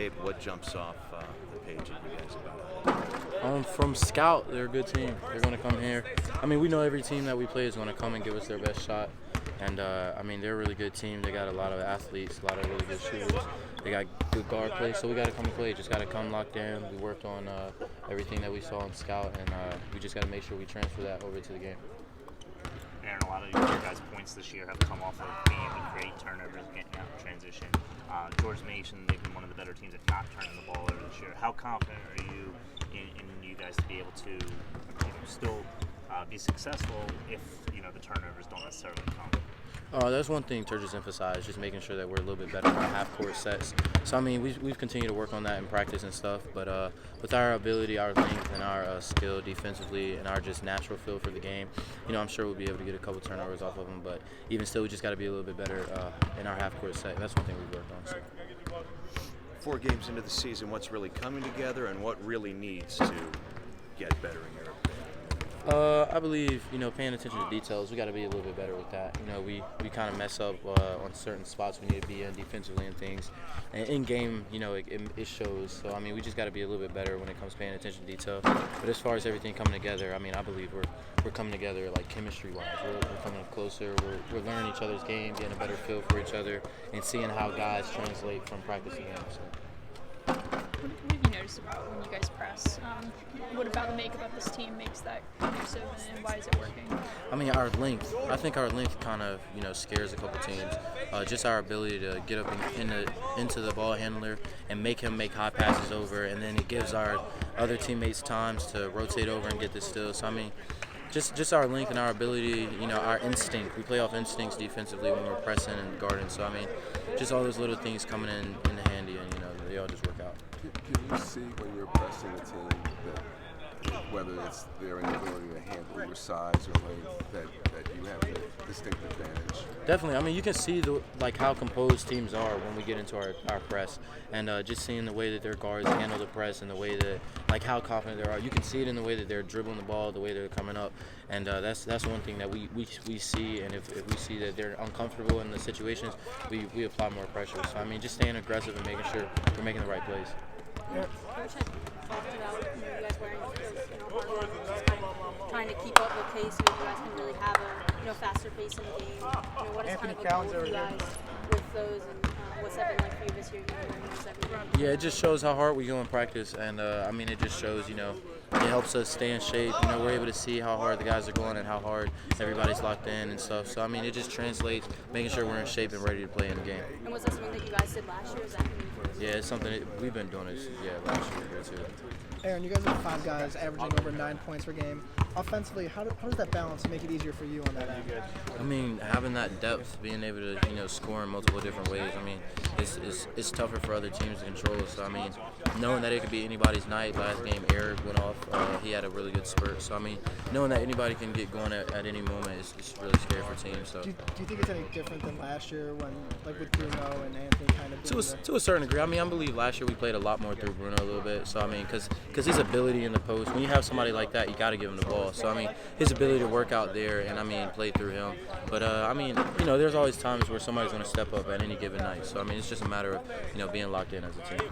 tape, what jumps off the page at you guys about it? From Scout, they're a good team. They're going to come here. I mean, we know every team that we play is going to come and give us their best shot. And, I mean, they're a really good team. They got a lot of athletes, a lot of really good shooters. They got good guard play, so we got to come and play. Just got to come locked in. We worked on everything that we saw in Scout, and we just got to make sure we transfer that over to the game. Aaron, a lot of your guys' points this year have come off of being able to create turnovers, getting out in transition. George Mason, they've been one of the better teams at not turning the ball over this year. How confident are you in you guys to be able to still be successful if the turnovers don't necessarily come? That's one thing Terps has emphasized, just making sure that we're a little bit better in our half-court sets. So, I mean, we've continued to work on that in practice and stuff, but with our ability, our length, and our skill defensively, and our just natural feel for the game, I'm sure we'll be able to get a couple turnovers off of them, but even still, we just got to be a little bit better in our half-court set. That's one thing we've worked on. So. 4 games into the season, what's really coming together and what really needs to get better in your opinion? I believe, paying attention to details, we got to be a little bit better with that. We kind of mess up on certain spots we need to be in defensively and things. And in game, it shows. So, I mean, we just got to be a little bit better when it comes to paying attention to detail. But as far as everything coming together, I mean, I believe we're coming together like chemistry-wise. We're coming up closer. We're learning each other's game, getting a better feel for each other, and seeing how guys translate from practice to game. So. What have you noticed about when you guys press? What about the makeup of this team makes that conducive, and why is it working? I mean, our length. I think our length kind of, scares a couple teams. Just our ability to get up into the ball handler and make him make high passes over, and then it gives our other teammates times to rotate over and get the steal. So, I mean, just our length and our ability, our instinct. We play off instincts defensively when we're pressing and guarding. So, I mean, just all those little things coming in handy, and, they all just work out. Can you see when you're pressing a team that whether it's their inability to handle your size or length, that you have a distinct advantage? Definitely. I mean, you can see how composed teams are when we get into our press, and just seeing the way that their guards handle the press and the way that how confident they are. You can see it in the way that they're dribbling the ball, the way they're coming up, and that's one thing that we see. And if we see that they're uncomfortable in the situations, we apply more pressure. So I mean, just staying aggressive and making sure we're making the right plays. Coach had talked about you guys wearing those, hard just kind of trying to keep up the pace so you guys can really have a faster pace in the game. What is kind of the goal for you guys with those, and what's that been like for you this year? Wearing those every day? Yeah, it just shows how hard we go in practice, and I mean, it just shows, it helps us stay in shape. We're able to see how hard the guys are going and how hard everybody's locked in and stuff. So I mean, it just translates, making sure we're in shape and ready to play in the game. And was that something that you guys did last year? Is that yeah, it's something that we've been doing this last year too. Aaron, you guys have 5 guys averaging over 9 points per game. Offensively, how does that balance make it easier for you on that end? I mean, having that depth, being able to score in multiple different ways. I mean, it's tougher for other teams to control. So I mean, knowing that it could be anybody's night. Last game, Eric went off. He had a really good spurt. So I mean, knowing that anybody can get going at any moment is really scary for teams. So. Do you think it's any different than last year when, like with Bruno and Anthony, kind of? To a certain degree. I mean, I believe last year we played a lot more through Bruno a little bit. So I mean, because his ability in the post, when you have somebody like that, you got to give him the ball. So I mean, his ability to work out there, and I mean, play through him. But I mean, there's always times where somebody's going to step up at any given night. So I mean, it's just a matter of being locked in as a team.